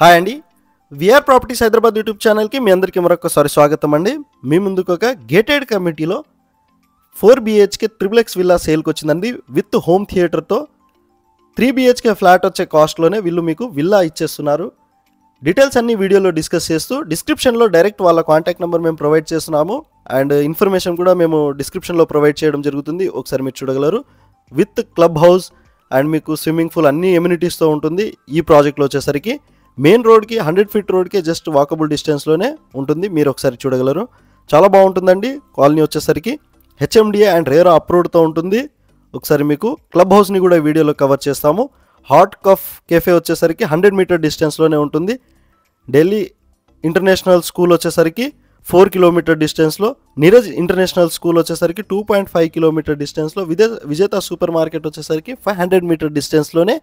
Hi అండి. VR properties Hyderabad YouTube ఛానల్కి మీ అందరికీ మరొకసారి స్వాగతం అండి. మీ ముందుకు ఒక గేటెడ్ కమ్యూనిటీలో 4 BHK ట్రిపుల్ విల్లా సేల్కి వచ్చిందండి. విత్ హోమ్ థియేటర్తో 3 BHK ఫ్లాట్ వచ్చే కాస్ట్లోనే వీళ్ళు మీకు విల్లా ఇచ్చేస్తున్నారు. డీటెయిల్స్ అన్ని వీడియోలో డిస్కస్ చేస్తూ డిస్క్రిప్షన్లో డైరెక్ట్ వాళ్ళ కాంటాక్ట్ నెంబర్ మేము ప్రొవైడ్ చేస్తున్నాము. అండ్ ఇన్ఫర్మేషన్ కూడా మేము డిస్క్రిప్షన్లో ప్రొవైడ్ చేయడం జరుగుతుంది. ఒకసారి మీరు చూడగలరు. విత్ క్లబ్ హౌస్ అండ్ మీకు స్విమ్మింగ్ పూల్ అన్ని ఎమ్యూనిటీస్తో ఉంటుంది. ఈ ప్రాజెక్ట్లో వచ్చేసరికి మెయిన్ రోడ్కి 100 ఫీట్ రోడ్కి జస్ట్ వాకబుల్ డిస్టెన్స్లోనే ఉంటుంది. మీరు ఒకసారి చూడగలరు. చాలా బాగుంటుందండి. కాలనీ వచ్చేసరికి HMDA అండ్ రేరా అప్రూవ్డ్తో ఉంటుంది. ఒకసారి మీకు క్లబ్ హౌస్ని కూడా వీడియోలో కవర్ చేస్తాము. హాట్ కఫ్ కేఫే వచ్చేసరికి 100 మీటర్ డిస్టెన్స్లోనే ఉంటుంది. ఢిల్లీ ఇంటర్నేషనల్ స్కూల్ వచ్చేసరికి 4 కిలోమీటర్ డిస్టెన్స్లో, నీరజ్ ఇంటర్నేషనల్ స్కూల్ వచ్చేసరికి 2.5 కిలోమీటర్ డిస్టెన్స్లో, విజేత సూపర్ మార్కెట్ వచ్చేసరికి 500 మీటర్ డిస్టెన్స్లోనే,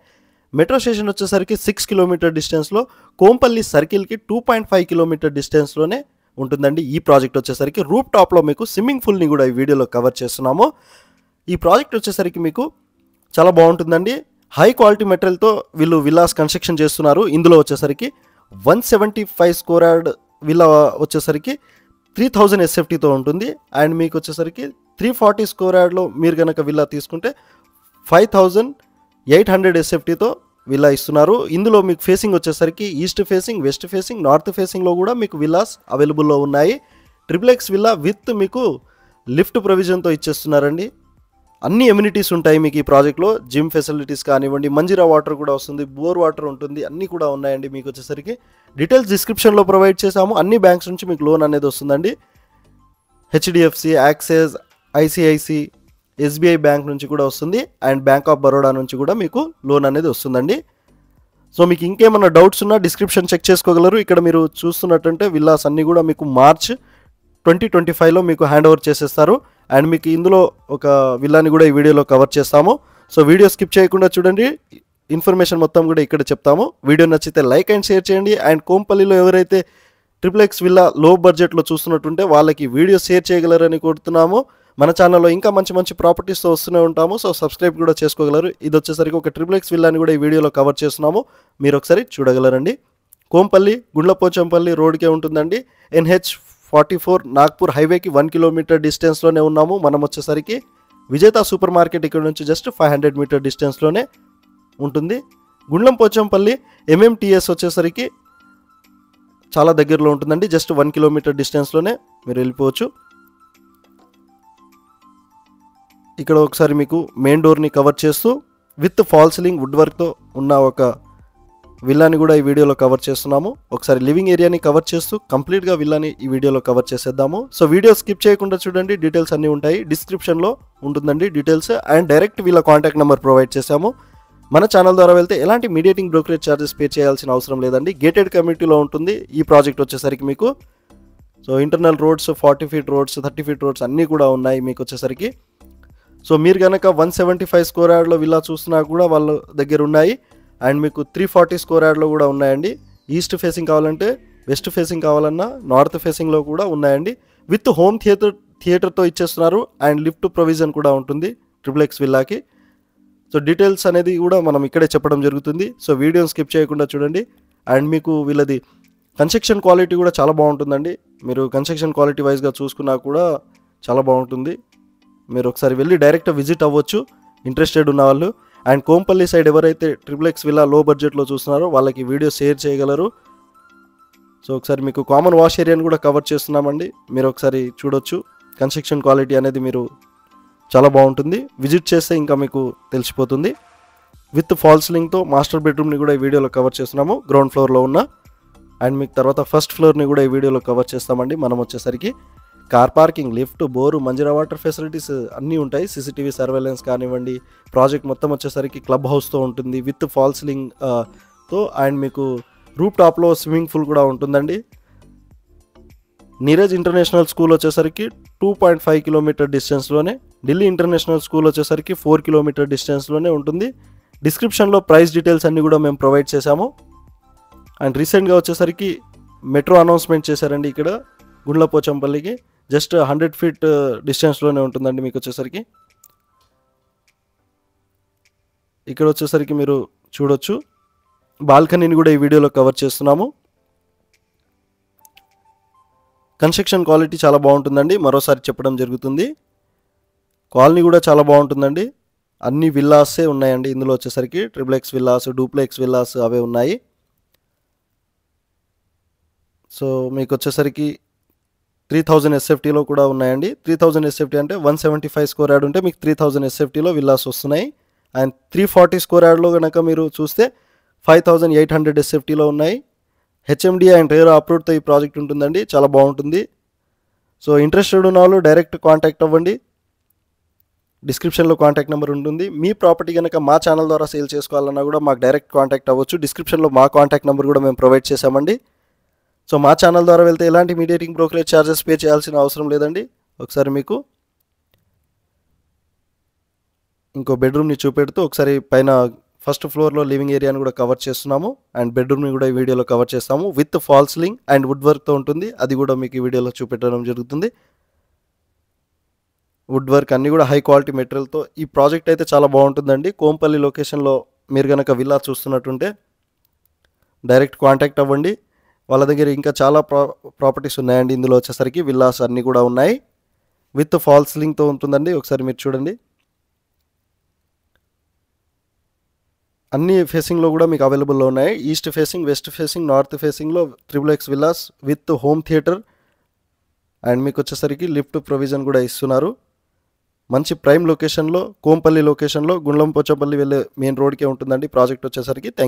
మెట్రో స్టేషన్ వచ్చేసరికి 6 కిలోమీటర్ డిస్టెన్స్లో, కోంపల్లి సర్కిల్కి 2.5 కిలోమీటర్ డిస్టెన్స్లోనే ఉంటుందండి. ఈ ప్రాజెక్ట్ వచ్చేసరికి రూప్ టాప్లో మీకు స్విమ్మింగ్ పూల్ని కూడా ఈ వీడియోలో కవర్ చేస్తున్నాము. ఈ ప్రాజెక్ట్ వచ్చేసరికి మీకు చాలా బాగుంటుందండి. హై క్వాలిటీ మెటీరియల్తో వీళ్ళు విల్లాస్ కన్స్ట్రక్షన్ చేస్తున్నారు. ఇందులో వచ్చేసరికి 175 స్క్వేర్ యార్డ్ విల్లా వచ్చేసరికి 3000 SFTతో ఉంటుంది. అండ్ మీకు వచ్చేసరికి 340 స్క్వేర్ యార్డ్లో మీరు కనుక విల్లా తీసుకుంటే 5800 SFTతో విల్లా ఇస్తున్నారు. ఇందులో మీకు ఫేసింగ్ వచ్చేసరికి east facing, west facing, north ఫేసింగ్లో కూడా మీకు విల్లాస్ అవైలబుల్లో ఉన్నాయి. ట్రిపుల్ విల్లా విత్ మీకు లిఫ్ట్ ప్రొవిజన్తో ఇచ్చేస్తున్నారండి. అన్ని ఎమ్యూనిటీస్ ఉంటాయి మీకు ఈ ప్రాజెక్ట్లో. జిమ్ ఫెసిలిటీస్ కానివ్వండి, మంజీరా వాటర్ కూడా వస్తుంది, బోర్ వాటర్ ఉంటుంది, అన్నీ కూడా ఉన్నాయండి. మీకు వచ్చేసరికి డీటెయిల్స్ డిస్క్రిప్షన్లో ప్రొవైడ్ చేసాము. అన్ని బ్యాంక్స్ నుంచి మీకు లోన్ అనేది వస్తుందండి. HDFC, axis, ICICI, SBI bank నుంచి కూడా వస్తుంది. అండ్ బ్యాంక్ ఆఫ్ బరోడా నుంచి కూడా మీకు లోన్ అనేది వస్తుందండి. సో మీకు ఇంకేమన్నా డౌట్స్ ఉన్నా డిస్క్రిప్షన్ చెక్ చేసుకోగలరు. ఇక్కడ మీరు చూస్తున్నట్టంటే విల్లాస్ అన్నీ కూడా మీకు మార్చ్ 2025లో మీకు హ్యాండ్ ఓవర్ చేసేస్తారు. అండ్ మీకు ఇందులో ఒక విల్లాని కూడా ఈ వీడియోలో కవర్ చేస్తాము. సో వీడియో స్కిప్ చేయకుండా చూడండి. ఇన్ఫర్మేషన్ మొత్తం కూడా ఇక్కడ చెప్తాము. వీడియో నచ్చితే లైక్ అండ్ షేర్ చేయండి. అండ్ కోంపల్లిలో ఎవరైతే ట్రిపుల్ విల్లా లో బడ్జెట్లో చూస్తున్నట్టుంటే వాళ్ళకి వీడియో షేర్ చేయగలరని కోరుతున్నాము. మన ఛానల్లో ఇంకా మంచి మంచి ప్రాపర్టీస్తో వస్తూనే ఉంటాము. సో సబ్స్క్రైబ్ కూడా చేసుకోగలరు. ఇది వచ్చేసరికి ఒక ట్రిపుల్ విల్లాని కూడా ఈ వీడియోలో కవర్ చేస్తున్నాము. మీరు ఒకసారి చూడగలరండి. కోంపల్లి గుండ్లపోచంపల్లి రోడ్కే ఉంటుందండి. NH44 నాగ్పూర్ హైవేకి 1 కిలోమీటర్ డిస్టెన్స్లోనే ఉన్నాము. మనం వచ్చేసరికి విజేత సూపర్ మార్కెట్ ఇక్కడ నుంచి జస్ట్ 500 మీటర్ డిస్టెన్స్లోనే ఉంటుంది. గుండ్లంపోచంపల్లి MMTS వచ్చేసరికి చాలా దగ్గరలో ఉంటుందండి. జస్ట్ 1 కిలోమీటర్ డిస్టెన్స్లోనే మీరు వెళ్ళిపోవచ్చు. ఇక్కడ ఒకసారి మీకు మెయిన్ డోర్ని కవర్ చేస్తూ విత్ ఫాల్ సీలింగ్ వుడ్ వర్క్తో ఉన్న ఒక విల్లాని కూడా ఈ వీడియోలో కవర్ చేస్తున్నాము. ఒకసారి లివింగ్ ఏరియాని కవర్ చేస్తూ కంప్లీట్గా విల్లాని ఈ వీడియోలో కవర్ చేసేద్దాము. సో వీడియో స్కిప్ చేయకుండా చూడండి. డీటెయిల్స్ అన్నీ ఉంటాయి. డిస్క్రిప్షన్లో ఉంటుందండి డీటెయిల్స్. అండ్ డైరెక్ట్ వీళ్ళ కాంటాక్ట్ నెంబర్ ప్రొవైడ్ చేశాము. మన ఛానల్ ద్వారా వెళ్తే ఎలాంటి మీడియేటింగ్ బ్రోకరేజ్ ఛార్జెస్ పే చేయాల్సిన అవసరం లేదండి. గేటెడ్ కమ్యూనిటీలో ఉంటుంది ఈ ప్రాజెక్ట్ వచ్చేసరికి మీకు. So internal roads, 40 feet roads, 30 feet roads అన్నీ కూడా ఉన్నాయి మీకు వచ్చేసరికి. సో మీరు కనుక 175 స్క్వేర్ యార్డ్లో విల్లా చూసినా కూడా వాళ్ళ దగ్గర ఉన్నాయి. అండ్ మీకు 340 స్క్వేర్ యార్డ్లో కూడా ఉన్నాయండి. ఈస్ట్ ఫేసింగ్ కావాలంటే, వెస్ట్ ఫేసింగ్ కావాలన్నా, నార్త్ ఫేసింగ్లో కూడా ఉన్నాయండి. విత్ హోమ్ థియేటర్తో ఇచ్చేస్తున్నారు. అండ్ లిఫ్ట్ ప్రొవిజన్ కూడా ఉంటుంది ట్రిపుల్ విల్లాకి. సో డీటెయిల్స్ అనేది కూడా మనం ఇక్కడే చెప్పడం జరుగుతుంది. సో వీడియోని స్కిప్ చేయకుండా చూడండి. అండ్ మీకు వీళ్ళది కన్స్ట్రక్షన్ క్వాలిటీ కూడా చాలా బాగుంటుందండి. మీరు కన్స్ట్రక్షన్ క్వాలిటీ వైజ్గా చూసుకున్నా కూడా చాలా బాగుంటుంది. మీరు ఒకసారి వెళ్ళి డైరెక్ట్ విజిట్ అవ్వచ్చు ఇంట్రెస్టెడ్ ఉన్న వాళ్ళు. అండ్ కోంపల్లి సైడ్ ఎవరైతే ట్రిపుల్ విల్లా లో బడ్జెట్లో చూస్తున్నారో వాళ్ళకి వీడియో షేర్ చేయగలరు. సో ఒకసారి మీకు కామన్ వాష్ ఏరియాని కూడా కవర్ చేస్తున్నామండి. మీరు ఒకసారి చూడొచ్చు. కన్స్ట్రక్షన్ క్వాలిటీ అనేది మీరు చాలా బాగుంటుంది. విజిట్ చేస్తే ఇంకా మీకు తెలిసిపోతుంది. విత్ ఫాల్ సీలింగ్తో మాస్టర్ బెడ్రూమ్ని కూడా ఈ వీడియోలో కవర్ చేస్తున్నాము. గ్రౌండ్ ఫ్లోర్లో ఉన్న. అండ్ మీకు తర్వాత ఫస్ట్ ఫ్లోర్ని కూడా ఈ వీడియోలో కవర్ చేస్తామండి. మనం వచ్చేసరికి car parking, lift, bore, Manjira water facilities అన్నీ ఉంటాయి. CCTV సర్వేలెన్స్ కానివ్వండి. ప్రాజెక్ట్ మొత్తం వచ్చేసరికి క్లబ్ హౌస్తో ఉంటుంది విత్ ఫాల్ సీలింగ్ తో. అండ్ మీకు రూప్ టాప్లో స్విమ్మింగ్ పూల్ కూడా ఉంటుందండి. నీరజ్ ఇంటర్నేషనల్ స్కూల్ వచ్చేసరికి 2.5 కిలోమీటర్ డిస్టెన్స్లోనే, ఢిల్లీ ఇంటర్నేషనల్ స్కూల్ వచ్చేసరికి 4 కిలోమీటర్ డిస్టెన్స్లోనే ఉంటుంది. డిస్క్రిప్షన్లో ప్రైస్ డీటెయిల్స్ అన్నీ కూడా మేము ప్రొవైడ్ చేశాము. అండ్ రీసెంట్గా వచ్చేసరికి మెట్రో అనౌన్స్మెంట్ చేశారండి ఇక్కడ గుండ్లపోచంపల్లికి. జస్ట్ 100 ఫీట్ డిస్టెన్స్లోనే ఉంటుందండి మీకు వచ్చేసరికి. ఇక్కడ వచ్చేసరికి మీరు చూడొచ్చు బాల్కనీని కూడా ఈ వీడియోలో కవర్ చేస్తున్నాము. కన్స్ట్రక్షన్ క్వాలిటీ చాలా బాగుంటుందండి, మరోసారి చెప్పడం జరుగుతుంది. కాలనీ కూడా చాలా బాగుంటుందండి. అన్ని విల్లాసే ఉన్నాయండి ఇందులో వచ్చేసరికి. ట్రిపుల్ విల్లాస్, డూప్లెక్స్ విల్లాస్ అవే ఉన్నాయి. సో మీకు వచ్చేసరికి 3000 ఎస్ఎఫ్టీలో కూడా ఉన్నాయండి. 3000 ఎస్ఎఫ్టీ అంటే 175 స్క్వేర్ యార్డ్ ఉంటే మీకు 3000 ఎస్ఎఫ్టీలో విల్లాస్ వస్తున్నాయి. అండ్ 340 స్క్వేర్ యార్డ్లో కనుక మీరు చూస్తే 5800 ఎస్ఎఫ్టీలో ఉన్నాయి. హెచ్ఎండి అండ్ రేరా అప్రూవ్డ్తో ఈ ప్రాజెక్ట్ ఉంటుందండి, చాలా బాగుంటుంది. సో ఇంట్రెస్టెడ్ ఉన్న వాళ్ళు డైరెక్ట్ కాంటాక్ట్ అవ్వండి. డిస్క్రిప్షన్లో కాంటాక్ట్ నెంబర్ ఉంటుంది. మీ ప్రాపర్టీ కనుక మా ఛానల్ ద్వారా సేల్ చేసుకోవాలన్నా కూడా మాకు డైరెక్ట్ కాంటాక్ట్ అవ్వచ్చు. డిస్క్రిప్షన్లో మా కాంటాక్ట్ నెంబర్ కూడా మేము ప్రొవైడ్ చేశామండి. సో మా ఛానల్ ద్వారా వెళ్తే ఎలాంటి మీడియేటింగ్ బ్రోకరేజ్ ఛార్జెస్ పే చేయాల్సిన అవసరం లేదండి. ఒకసారి మీకు ఇంకో బెడ్రూమ్ని చూపెడుతూ ఒకసారి పైన ఫస్ట్ ఫ్లోర్లో లివింగ్ ఏరియాని కూడా కవర్ చేస్తున్నాము. అండ్ బెడ్రూమ్ని కూడా ఈ వీడియోలో కవర్ చేస్తాము. With fall ceiling and wood వర్క్తో ఉంటుంది, అది కూడా మీకు ఈ వీడియోలో చూపెట్టడం జరుగుతుంది. వుడ్ వర్క్ అన్నీ కూడా హై క్వాలిటీ మెటీరియల్తో ఈ ప్రాజెక్ట్ అయితే చాలా బాగుంటుందండి. కోంపల్లి లొకేషన్లో మీరు కనుక విల్లా చూస్తున్నట్టుంటే డైరెక్ట్ కాంటాక్ట్ అవ్వండి. వాళ్ళ దగ్గర ఇంకా చాలా ప్రాపర్టీస్ ఉన్నాయండి. ఇందులో వచ్చేసరికి విల్లాస్ అన్నీ కూడా ఉన్నాయి, విత్ ఫాల్ సీలింగ్తో ఉంటుందండి. ఒకసారి మీరు చూడండి. అన్ని ఫేసింగ్లో కూడా మీకు అవైలబుల్లో ఉన్నాయి. East facing, west facing, north ఫేసింగ్లో triple villas with home theatre and మీకు వచ్చేసరికి లిఫ్ట్ ప్రొవిజన్ కూడా ఇస్తున్నారు. మంచి ప్రైమ్ లొకేషన్లో, కోంపల్లి లొకేషన్లో, గుండ్లం పోచంపల్లి వెళ్ళే మెయిన్ రోడ్కే ఉంటుందండి ప్రాజెక్ట్ వచ్చేసరికి. Thank you.